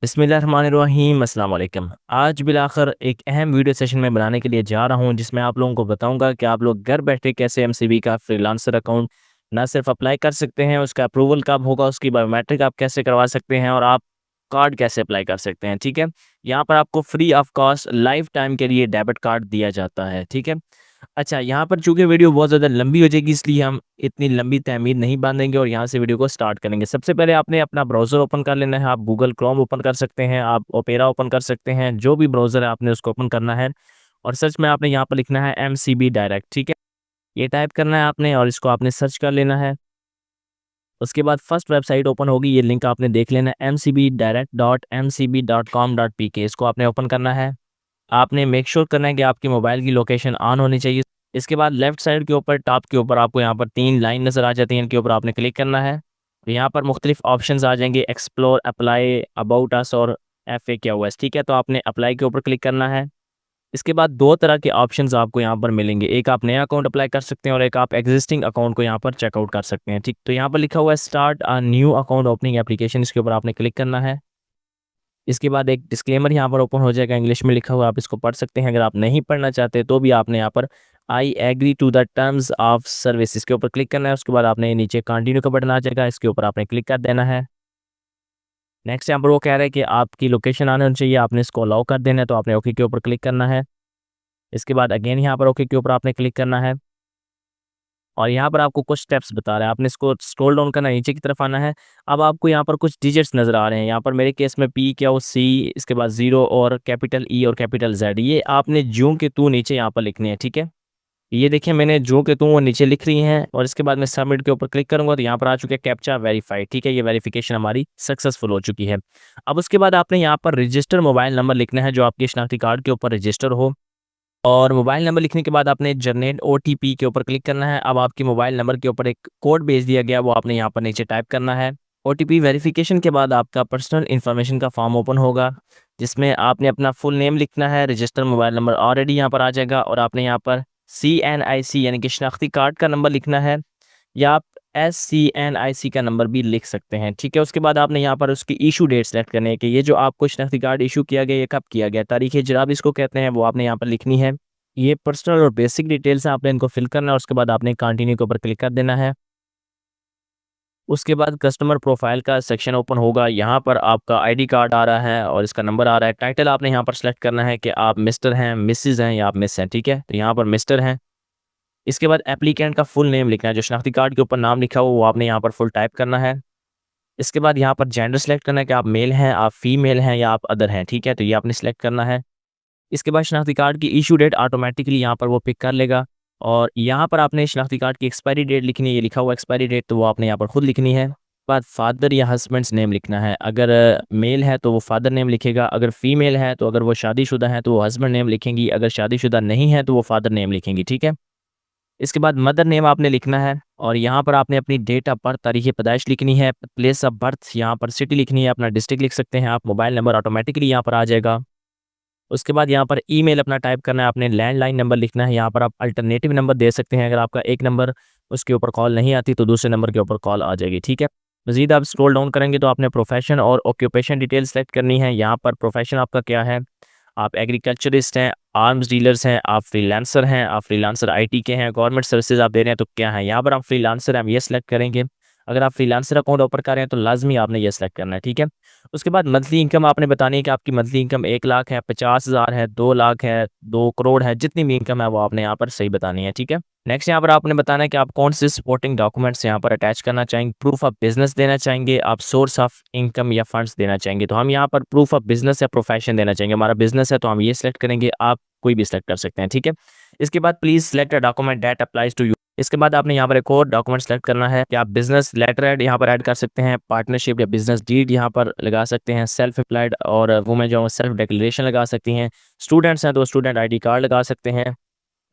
बिस्मिल्लाहिर्रहमानिर्रहीम अस्सलाम वालेकुम। आज बिलाखिर एक अहम वीडियो सेशन में बनाने के लिए जा रहा हूं, जिसमें आप लोगों को बताऊंगा कि आप लोग घर बैठे कैसे एमसीबी का फ्रीलांसर अकाउंट ना सिर्फ अप्लाई कर सकते हैं, उसका अप्रूवल कब होगा, उसकी बायोमेट्रिक आप कैसे करवा सकते हैं और आप कार्ड कैसे अप्लाई कर सकते हैं। ठीक है, यहाँ पर आपको free of cost life time के लिए डेबिट कार्ड दिया जाता है। ठीक है, अच्छा, यहाँ पर चूँकि वीडियो बहुत ज़्यादा लंबी हो जाएगी, इसलिए हम इतनी लंबी तहमीर नहीं बाँधेंगे और यहाँ से वीडियो को स्टार्ट करेंगे। सबसे पहले आपने अपना ब्राउज़र ओपन कर लेना है। आप गूगल क्रोम ओपन कर सकते हैं, आप ओपेरा ओपन कर सकते हैं, जो भी ब्राउज़र है आपने उसको ओपन करना है और सर्च में आपने यहाँ पर लिखना है एमसीबी डायरेक्ट। ठीक है, ये टाइप करना है आपने और इसको आपने सर्च कर लेना है। उसके बाद फर्स्ट वेबसाइट ओपन होगी, ये लिंक आपने देख लेना है mcbdirect.mcb.com.pk, इसको आपने ओपन करना है। आपने मेक श्योर करना है कि आपके मोबाइल की लोकेशन ऑन होनी चाहिए। इसके बाद लेफ्ट साइड के ऊपर टॉप के ऊपर आपको यहाँ पर 3 लाइन नज़र आ जाती हैं, इनके ऊपर आपने क्लिक करना है। तो यहाँ पर मुख्तलिफ ऑप्शंस आ जाएंगे, एक्सप्लोर, अप्लाई, अबाउट अस और FAQs। ठीक है, तो आपने अप्लाई के ऊपर क्लिक करना है। इसके बाद 2 तरह के ऑप्शंस आपको यहाँ पर मिलेंगे, एक आप नया अकाउंट अप्लाई कर सकते हैं और एक आप एग्जिस्टिंग अकाउंट को यहाँ पर चेकआउट कर सकते हैं। ठीक, तो यहाँ पर लिखा हुआ है start a new account opening application, इसके ऊपर आपने क्लिक करना है। इसके बाद एक डिस्क्लेमर यहाँ पर ओपन हो जाएगा, इंग्लिश में लिखा हुआ, आप इसको पढ़ सकते हैं। अगर आप नहीं पढ़ना चाहते तो भी आपने यहाँ पर I agree to the terms of service, इसके ऊपर क्लिक करना है। उसके बाद आपने नीचे कंटिन्यू का बटन आ जाएगा, इसके ऊपर आपने क्लिक कर देना है। नेक्स्ट यहाँ पर वो कह रहा है कि आपकी लोकेशन आने चाहिए, आपने इसको अलाउ कर देना है, तो आपने ओके के ऊपर क्लिक करना है। इसके बाद अगेन यहाँ पर ओके के ऊपर आपने क्लिक करना है और यहाँ पर आपको कुछ स्टेप्स बता रहा है, आपने इसको स्क्रॉल डाउन करना है, नीचे की तरफ आना है। अब आपको यहाँ पर कुछ डिजिट्स नज़र आ रहे हैं, यहाँ पर मेरे केस में PQC, इसके बाद 0 और कैपिटल E और कैपिटल Z, ये आपने ज्यों के तू नीचे यहाँ पर लिखने हैं। ठीक है, ये देखिए मैंने ज्यों के तू वो नीचे लिख रही हैं और इसके बाद मैं सबमिट के ऊपर क्लिक करूँगा तो यहाँ पर आ चुके हैं कैप्चा वेरीफाइड। ठीक है, ये वेरिफिकेशन हमारी सक्सेसफुल हो चुकी है। अब उसके बाद आपने यहाँ पर रजिस्टर मोबाइल नंबर लिखना है जो आपके शनाख्ती कार्ड के ऊपर रजिस्टर हो, और मोबाइल नंबर लिखने के बाद आपने जनरेट OTP के ऊपर क्लिक करना है। अब आपके मोबाइल नंबर के ऊपर एक कोड भेज दिया गया, वो आपने यहाँ पर नीचे टाइप करना है। OTP वेरिफिकेशन के बाद आपका पर्सनल इन्फॉर्मेशन का फॉर्म ओपन होगा, जिसमें आपने अपना फुल नेम लिखना है, रजिस्टर मोबाइल नंबर ऑलरेडी यहाँ पर आ जाएगा और आपने यहाँ पर CNIC यानी कि शनाख्ती कार्ड का नंबर लिखना है, या आप SCNIC का नंबर भी लिख सकते हैं। ठीक है, उसके बाद आपने यहाँ पर उसकी इशू डेट सेलेक्ट करनी है कि ये जो आपको शनाख्ती कार्ड इशू किया गया ये कब किया गया, तारीख इजराब इसको कहते हैं, वो आपने यहाँ पर लिखनी है। ये पर्सनल और बेसिक डिटेल्स हैं, आपने इनको फिल करना है। उसके बाद आपने कंटिन्यू के ऊपर क्लिक कर देना है। उसके बाद कस्टमर प्रोफाइल का सेक्शन ओपन होगा, यहाँ पर आपका ID कार्ड आ रहा है और इसका नंबर आ रहा है। टाइटल आपने यहाँ पर सेलेक्ट करना है कि आप मिस्टर हैं, मिसेज़ हैं या आप मिस हैं। ठीक है, तो यहाँ पर मिस्टर हैं। इसके बाद एप्लीकेंट का फुल नेम लिखना है, जो शनाख्ती कार्ड के ऊपर नाम लिखा हो वो आपने यहाँ पर फुल टाइप करना है। इसके बाद यहाँ पर जेंडर सेलेक्ट करना है कि आप मेल हैं, आप फीमेल हैं या आप अदर हैं। ठीक है, तो ये आपने सेलेक्ट करना है। इसके बाद शनाख्ती कार्ड की इशू डेट ऑटोमेटिकली यहाँ पर वो पिक कर लेगा और यहाँ पर आपने शनाख्ती कार्ड की एक्सपायरी डेट लिखनी है, ये लिखा हुआ एक्सपायरी डेट, तो वो आपने यहाँ पर खुद लिखनी है। बाद फादर या हस्बैंड्स नेम लिखना है, अगर मेल है तो वो फादर नेम लिखेगा, अगर फीमेल है तो अगर वो शादीशुदा है तो वो हस्बैंड नेम लिखेंगी, अगर शादीशुदा नहीं है तो वो फादर नेम लिखेंगी। ठीक है, इसके बाद मदर नेम आपने लिखना है और यहाँ पर आपने अपनी डेट ऑफ बर्थ, तारीख पैदाइश लिखनी है, प्लेस ऑफ बर्थ यहाँ पर सिटी लिखनी है, अपना डिस्ट्रिक्ट लिख सकते हैं आप, मोबाइल नंबर ऑटोमेटिकली यहाँ पर आ जाएगा। उसके बाद यहाँ पर ईमेल अपना टाइप करना है, आपने लैंडलाइन नंबर लिखना है, यहाँ पर आप अल्टरनेटिव नंबर दे सकते हैं, अगर आपका एक नंबर उसके ऊपर कॉल नहीं आती तो दूसरे नंबर के ऊपर कॉल आ जाएगी। ठीक है, मज़ीद आप स्क्रॉल डाउन करेंगे तो आपने प्रोफेशन और ऑक्यूपेशन डिटेल सेलेक्ट करनी है। यहाँ पर प्रोफेशन आपका क्या है, आप एग्रीकल्चरिस्ट हैं, आर्म्स डीलर्स हैं, आप फ्रीलांसर हैं, आप फ्रीलांसर IT के हैं, गवर्नमेंट सर्विसेज आप दे रहे हैं तो क्या है, यहाँ पर आप फ्रीलांसर हैं, हम ये सेलेक्ट करेंगे। अगर आप फ्रीलांसर अकाउंट ओपन कर रहे हैं तो लाजमी आपने ये सेलेक्ट करना है। ठीक है, उसके बाद मंथली इनकम आपने बतानी है कि आपकी मंथली इनकम 1 लाख है, 50,000 है, 2 लाख है, 2 करोड़ है, जितनी भी इनकम है वो आपने यहाँ पर सही बतानी है। ठीक है, नेक्स्ट यहाँ पर आपने बताना है कि आप कौन से सपोर्टिंग डॉक्यूमेंट्स यहाँ पर अटैच करना चाहेंगे, प्रूफ ऑफ बिजनेस देना चाहेंगे, आप सोर्स ऑफ इनकम या फंड्स देना चाहेंगे। तो हम यहाँ पर प्रूफ ऑफ बिजनेस या प्रोफेशन देना चाहेंगे, हमारा बिजनेस है तो हम ये सेलेक्ट करेंगे, आप कोई भी सेलेक्ट कर सकते हैं। ठीक है, इसके बाद please select a document that applies to you. इसके बाद आपने यहाँ पर एक और डॉक्यूमेंट सेलेक्ट करना है कि आप बिजनेस लेटर हेड यहाँ पर ऐड कर सकते हैं, पार्टनरशिप या बिजनेस डीड यहाँ पर लगा सकते हैं, सेल्फ एम्प्लॉयड और वुमेन जो सेल्फ डिक्लेरेशन लगा सकती हैं, स्टूडेंट्स हैं तो स्टूडेंट ID कार्ड लगा सकते हैं।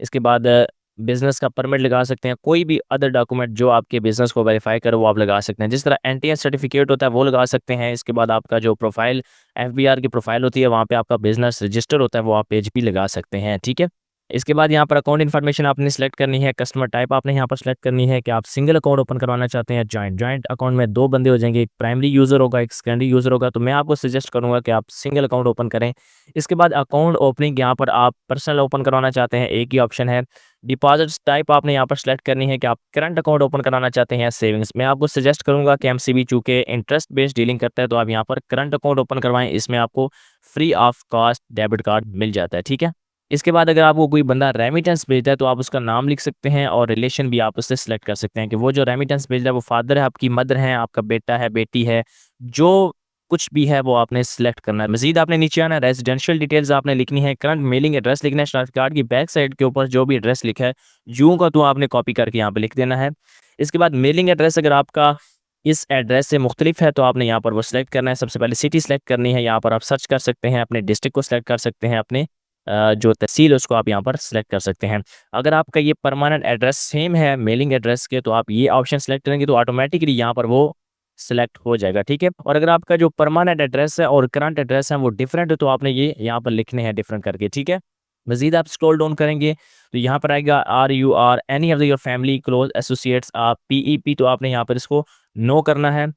इसके बाद बिजनेस का परमिट लगा सकते हैं, कोई भी अदर डॉक्यूमेंट जो आपके बिजनेस को वेरीफाई करे वो आप लगा सकते हैं, जिस तरह NTS सर्टिफिकेट होता है वो लगा सकते हैं। इसके बाद आपका जो प्रोफाइल FBR की प्रोफाइल होती है वहाँ पे आपका बिजनेस रजिस्टर होता है वो आप पेज भी लगा सकते हैं। ठीक है, इसके बाद यहाँ पर अकाउंट इन्फॉर्मेशन आपने सेलेक्ट करनी है, कस्टमर टाइप आपने यहाँ पर सेलेक्ट करनी है कि आप सिंगल अकाउंट ओपन करवाना चाहते हैं, जॉइंट अकाउंट में 2 बंदे हो जाएंगे, एक प्राइमरी यूज़र होगा, एक सेकेंडरी यूज़र होगा, तो मैं आपको सजेस्ट करूँगा कि आप सिंगल अकाउंट ओपन करें। इसके बाद अकाउंट ओपनिंग यहाँ पर आप पर्सनल ओपन करवाना चाहते हैं, एक ही ऑप्शन है। डिपॉजिट्स टाइप आपने यहाँ पर सेलेक्ट करनी है कि आप करंट अकाउंट ओपन कराना चाहते हैं या सेविंग्स। मैं आपको सजेस्ट करूँगा कि एमसीबी चूँकि इंटरेस्ट बेस्ड डीलिंग करता है, तो आप यहाँ पर करंट अकाउंट ओपन करवाएँ, इसमें आपको free of cost debit card मिल जाता है, ठीक है। इसके बाद अगर आपको कोई बंदा रेमिटेंस भेजता है तो आप उसका नाम लिख सकते हैं और रिलेशन भी आप उससे सिलेक्ट कर सकते हैं कि वो जो रेमिटेंस भेज रहा है वो फादर है, आपकी मदर है, आपका बेटा है, बेटी है, जो कुछ भी है वो आपने सिलेक्ट करना है। मजीद आपने नीचे आना है, रेजिडेंशियल डिटेल्स आपने लिखनी है, करंट मेलिंग एड्रेस लिखना है, शनाख्ती कार्ड की बैक साइड के ऊपर जो भी एड्रेस लिखा है यूं का तो आपने कॉपी करके यहाँ पे लिख देना है। इसके बाद मेलिंग एड्रेस अगर आपका इस एड्रेस से मुख्तलिफ है तो आपने यहाँ पर वो सिलेक्ट करना है। सबसे पहले सिटी सेलेक्ट करनी है, यहाँ पर आप सर्च कर सकते हैं, अपने डिस्ट्रिक्ट को सिलेक्ट कर सकते हैं, अपने जो तहसील है उसको आप यहाँ पर सिलेक्ट कर सकते हैं। अगर आपका ये परमानेंट एड्रेस सेम है मेलिंग एड्रेस के तो आप ये ऑप्शन सेलेक्ट करेंगे तो ऑटोमेटिकली यहाँ पर वो सिलेक्ट हो जाएगा, ठीक है। और अगर आपका जो परमानेंट एड्रेस है और करंट एड्रेस है वो डिफरेंट है तो आपने ये यहाँ पर लिखने हैं डिफरेंट करके, ठीक है। मजीद आप स्क्रॉल डाउन करेंगे तो यहाँ पर आएगा are you or any of your family close associates आप पीईपी, तो आपने यहाँ पर इसको नो करना है।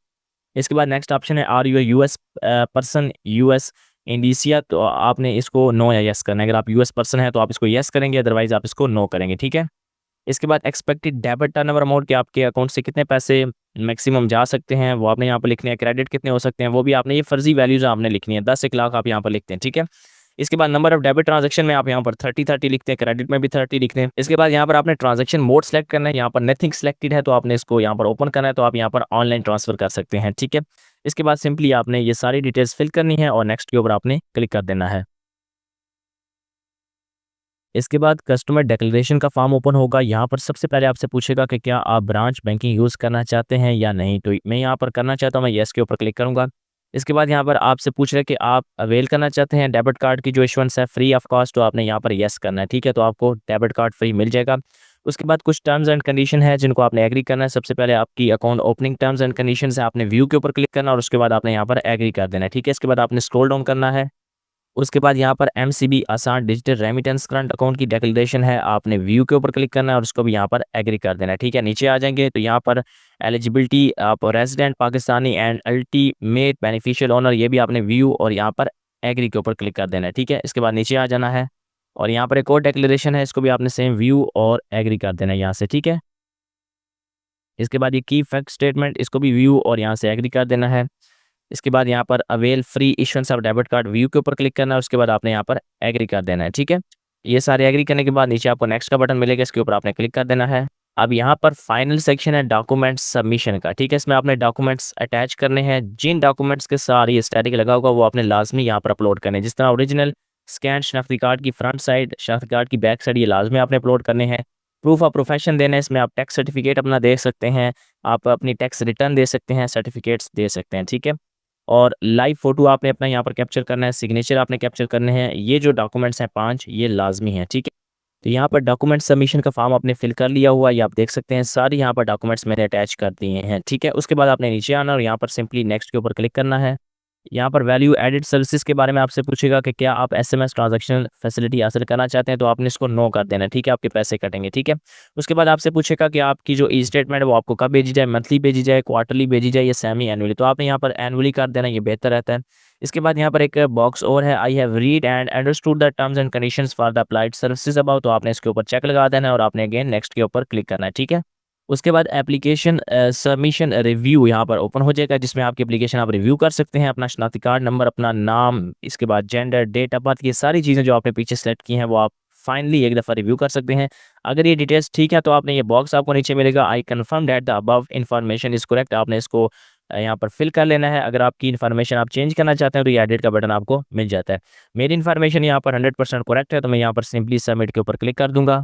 इसके बाद नेक्स्ट ऑप्शन है are you US person US indicia, तो आपने इसको नो या यस करना है। अगर आप यूएस पर्सन है तो आप इसको यस करेंगे, अदरवाइज आप इसको नो करेंगे, ठीक है। इसके बाद एक्सपेक्टेड डेबिट टर्नओवर अमाउंट, कि आपके अकाउंट से कितने पैसे मैक्सिमम जा सकते हैं वो आपने यहाँ पर लिखने हैं। क्रेडिट कितने हो सकते हैं वो भी आपने, ये फर्जी वैल्यूज आपने लिखनी है, 10 1 लाख आप यहाँ पर लिखते हैं, ठीक है। इसके बाद नंबर ऑफ डेबिट ट्रांजैक्शन में आप यहाँ पर 30 लिखते हैं, क्रेडिट में भी 30 लिखते हैं। इसके बाद यहाँ पर आपने ट्रांजैक्शन मोड सेलेक्ट करना है, यहाँ पर नथिंग सिलेक्टेड है तो आपने इसको यहाँ पर ओपन करना है, तो आप यहाँ पर ऑनलाइन ट्रांसफर कर सकते हैं, ठीक है। इसके बाद सिंपली आपने ये सारी डिटेल्स फिल करनी है और नेक्स्ट के ऊपर आपने क्लिक कर देना है। इसके बाद कस्टमर डिक्लेरेशन का फॉर्म ओपन होगा। यहाँ पर सबसे पहले आपसे पूछेगा कि क्या आप ब्रांच बैंकिंग यूज़ करना चाहते हैं या नहीं, तो मैं यहाँ पर करना चाहता हूँ, मैं येस के ऊपर क्लिक करूँगा। इसके बाद यहाँ पर आपसे पूछ रहा है कि आप अवेल करना चाहते हैं डेबिट कार्ड की जो इशुएंस है फ्री ऑफ कॉस्ट, तो आपने यहाँ पर येस करना है, ठीक है। तो आपको डेबिट कार्ड फ्री मिल जाएगा। उसके बाद कुछ टर्म्स एंड कंडीशन है जिनको आपने एग्री करना है। सबसे पहले आपकी account opening terms and condition है, आपने व्यू के ऊपर क्लिक करना है और उसके बाद आपने यहाँ पर एग्री कर देना है, ठीक है। इसके बाद आपने स्क्रॉल डाउन करना है। उसके बाद यहाँ पर एमसीबी आसान डिजिटल रेमिटेंस करंट अकाउंट की डिक्लेरेशन है, आपने व्यू के ऊपर क्लिक करना है और उसको भी यहाँ पर एग्री कर देना है, ठीक है। नीचे आ जाएंगे तो यहाँ पर एलिजिबिलिटी आप resident Pakistani and ultimate beneficial owner, ये भी आपने व्यू और यहाँ पर एग्री के ऊपर क्लिक कर देना है, ठीक है। इसके बाद नीचे आ जाना है और यहाँ पर एक और डिक्लेरेशन है, इसको भी आपने सेम व्यू और एग्री कर देना है यहाँ से, ठीक है। इसके बाद ये की फैक्ट स्टेटमेंट, इसको भी व्यू और यहाँ से एग्री कर देना है। इसके बाद यहाँ पर avail free issuance of debit card view के ऊपर क्लिक करना है, उसके बाद आपने यहाँ पर एग्री कर देना है, ठीक है। ये सारे एग्री करने के बाद नीचे आपको नेक्स्ट का बटन मिलेगा, इसके ऊपर आपने क्लिक कर देना है। अब यहाँ पर फाइनल सेक्शन है डॉक्यूमेंट्स सबमिशन का, ठीक है। इसमें आपने डॉक्यूमेंट्स अटैच करने हैं, जिन डॉक्यूमेंट्स के साथ ये स्टैटिक लगा होगा वो आपने लाजमी यहाँ पर अपलोड करने हैं, जिस तरह ओरिजिनल स्कैन शनाख्ती कार्ड की फ्रंट साइड, शनाख्ती कार्ड की बैक साइड, ये लाजमी आपने अपलोड करने हैं। प्रूफ ऑफ प्रोफेशन देना है, इसमें आप टैक्स सर्टिफिकेट अपना दे सकते हैं, आप अपनी टैक्स रिटर्न दे सकते हैं, सर्टिफिकेट्स दे सकते हैं, ठीक है। और लाइव फ़ोटो आपने अपना यहाँ पर कैप्चर करना है, सिग्नेचर आपने कैप्चर करने हैं। ये जो डॉक्यूमेंट्स हैं 5 ये लाजमी हैं, ठीक है। तो यहाँ पर डॉक्यूमेंट सबमिशन का फॉर्म आपने फिल कर लिया हुआ, ये आप देख सकते हैं, सारी यहाँ पर डॉक्यूमेंट्स मैंने अटैच कर दिए हैं, ठीक है। उसके बाद आपने नीचे आना और यहाँ पर सिंपली नेक्स्ट के ऊपर क्लिक करना है। यहाँ पर वैल्यू एडिड सर्विसेज के बारे में आपसे पूछेगा कि क्या आप एसएमएस ट्रांजैक्शन फैसिलिटी हासिल करना चाहते हैं, तो आपने इसको नो कर देना है, ठीक है, आपके पैसे कटेंगे, ठीक है। उसके बाद आपसे पूछेगा कि आपकी जो ई स्टेटमेंट है वो आपको कब भेजी जाए, मंथली भेजी जाए, क्वार्टरली भेजी जाए या सेमी एनुअली, तो आपने यहाँ पर एनुअली कर देना, ये बेहतर रहता है। इसके बाद यहाँ पर एक बॉक्स और है, I have read and understood the terms and conditions for the applied services about, तो आपने इसके ऊपर चेक लगा देना है और आपने अगेन नेक्स्ट के ऊपर क्लिक करना है, ठीक है। उसके बाद एप्लीकेशन सबमिशन रिव्यू यहाँ पर ओपन हो जाएगा, जिसमें आपकी एप्लीकेशन आप रिव्यू कर सकते हैं, अपना शनाख्ती कार्ड नंबर, अपना नाम, इसके बाद जेंडर, डेट ऑफ बर्थ, ये सारी चीज़ें जो आपने पीछे सेलेक्ट की हैं वो आप फाइनली एक दफ़ा रिव्यू कर सकते हैं। अगर ये डिटेल्स ठीक है तो आपने ये बॉक्स आपको नीचे मिलेगा, I confirm that the above information is correct, आपने इसको यहाँ पर फिल कर लेना है। अगर आपकी इन्फॉर्मेशन आप चेंज करना चाहते हैं तो ये एडिट का बटन आपको मिल जाता है। मेरी इन्फॉर्मेशन यहाँ पर 100% करेक्ट है, तो मैं यहाँ पर सिंपली सबमिट के ऊपर क्लिक कर दूंगा।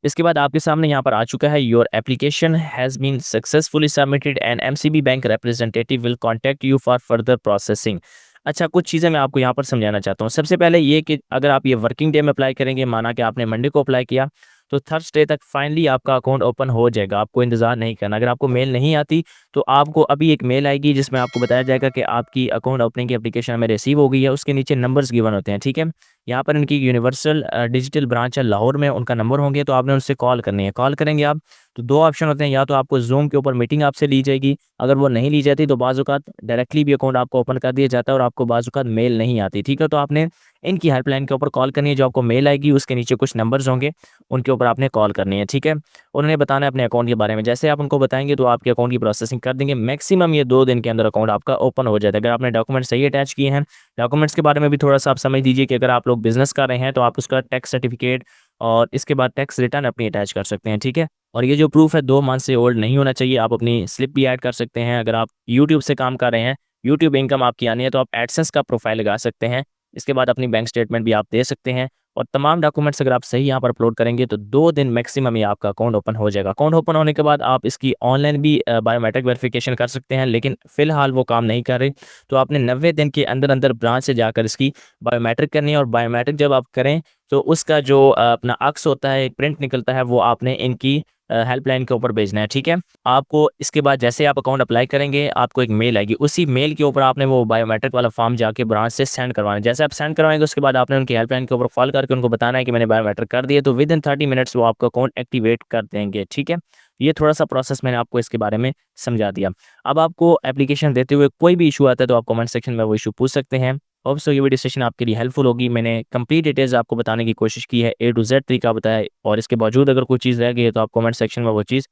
इसके बाद आपके सामने यहाँ पर आ चुका है, your application has been successfully submitted and MCB bank representative will contact you for further processing. अच्छा, कुछ चीज़ें मैं आपको यहाँ पर समझाना चाहता हूँ। सबसे पहले ये कि अगर आप ये वर्किंग डे में अप्लाई करेंगे, माना कि आपने मंडे को अप्लाई किया, तो थर्सडे तक फाइनली आपका अकाउंट ओपन हो जाएगा, आपको इंतज़ार नहीं करना। अगर आपको मेल नहीं आती तो आपको अभी एक मेल आएगी जिसमें आपको बताया जाएगा कि आपकी अकाउंट ओपनिंग की एप्लीकेशन हमें रिसीव हो गई है, उसके नीचे नंबर्स गिवन होते हैं, ठीक है। यहाँ पर इनकी यूनिवर्सल डिजिटल ब्रांच है लाहौर में, उनका नंबर होंगे तो आपने उनसे कॉल करनी है। कॉल करेंगे आप तो 2 ऑप्शन होते हैं, या तो आपको ज़ूम के ऊपर मीटिंग आपसे ली जाएगी, अगर वो नहीं ली जाती तो बाज़-औक़ात डायरेक्टली भी अकाउंट आपको ओपन कर दिया जाता है और आपको बाज़-औक़ात मेल नहीं आती, ठीक है। तो आपने इनकी हेल्पलाइन के ऊपर कॉल करनी है, जो आपको मेल आएगी उसके नीचे कुछ नंबर्स होंगे, उनके ऊपर आपने कॉल करनी है, ठीक है। उन्होंने बताना है अपने अकाउंट के बारे में, जैसे आप उनको बताएँगे तो आपके अकाउंट की प्रोसेसिंग कर देंगे। मैक्सिमम ये 2 दिन के अंदर अकाउंट आपका ओपन हो जाता है। अगर आपने डॉक्यूमेंट सही अटैच किए हैं, डॉक्यूमेंट्स के बारे में भी थोड़ा-सा आप समझ लीजिए कि अगर आप लोग बिज़नेस कर रहे हैं तो आप उसका टैक्स सर्टिफिकेट और इसके बाद टैक्स रिटर्न अपनी अटैच कर सकते हैं, ठीक है। और ये जो प्रूफ है 2 मंथ से ओल्ड नहीं होना चाहिए, आप अपनी स्लिप भी ऐड कर सकते हैं। अगर आप यूट्यूब से काम कर रहे हैं, यूट्यूब इनकम आपकी आनी है तो आप एडसेंस का प्रोफाइल लगा सकते हैं। इसके बाद अपनी बैंक स्टेटमेंट भी आप दे सकते हैं और तमाम डॉक्यूमेंट्स अगर आप सही यहाँ पर अपलोड करेंगे तो 2 दिन मैक्सिमम ये आपका अकाउंट ओपन हो जाएगा। अकाउंट ओपन होने के बाद आप इसकी ऑनलाइन भी बायोमेट्रिक वेरिफिकेशन कर सकते हैं, लेकिन फ़िलहाल वो काम नहीं कर रही, तो आपने 90 दिन के अंदर-अंदर ब्रांच से जाकर इसकी बायोमेट्रिक करनी है और बायोमेट्रिक जब आप करें तो उसका जो अपना अक्स होता है, एक प्रिंट निकलता है, वो आपने इनकी हेल्पलाइन के ऊपर भेजना है, ठीक है। आपको इसके बाद जैसे आप अकाउंट अप्लाई करेंगे, आपको एक मेल आएगी, उसी मेल के ऊपर आपने वो बायोमेट्रिक वाला फॉर्म जाके ब्रांच से सेंड करवाना है। जैसे आप सेंड करवाएँगे उसके बाद आपने उनकी हेल्पलाइन के ऊपर कॉल करके उनको बताना है कि मैंने बायोमेट्रिक कर दिया, तो विदिन 30 मिनट्स वो आपका अकाउंट एक्टिवेट कर देंगे, ठीक है। ये थोड़ा-सा प्रोसेस मैंने आपको इसके बारे में समझा दिया। अब आपको एप्लीकेशन देते हुए कोई भी इश्यू आता है तो आप कमेंट सेक्शन में वो इश्यू पूछ सकते हैं। होप सो ये वीडियो सेशन आपके लिए हेल्पफुल होगी। मैंने कंप्लीट डिटेल्स आपको बताने की कोशिश की है, ए टू ज़ेड तरीका बताया है और इसके बावजूद अगर कोई चीज़ रह गई है तो आप कमेंट सेक्शन में वो चीज़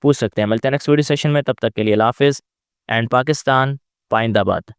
पूछ सकते हैं। मिलते हैं नेक्स्ट वीडियो सेशन में, तब तक के लिए अल्लाह हाफ़िज़ एंड पाकिस्तान पाइंदाबाद।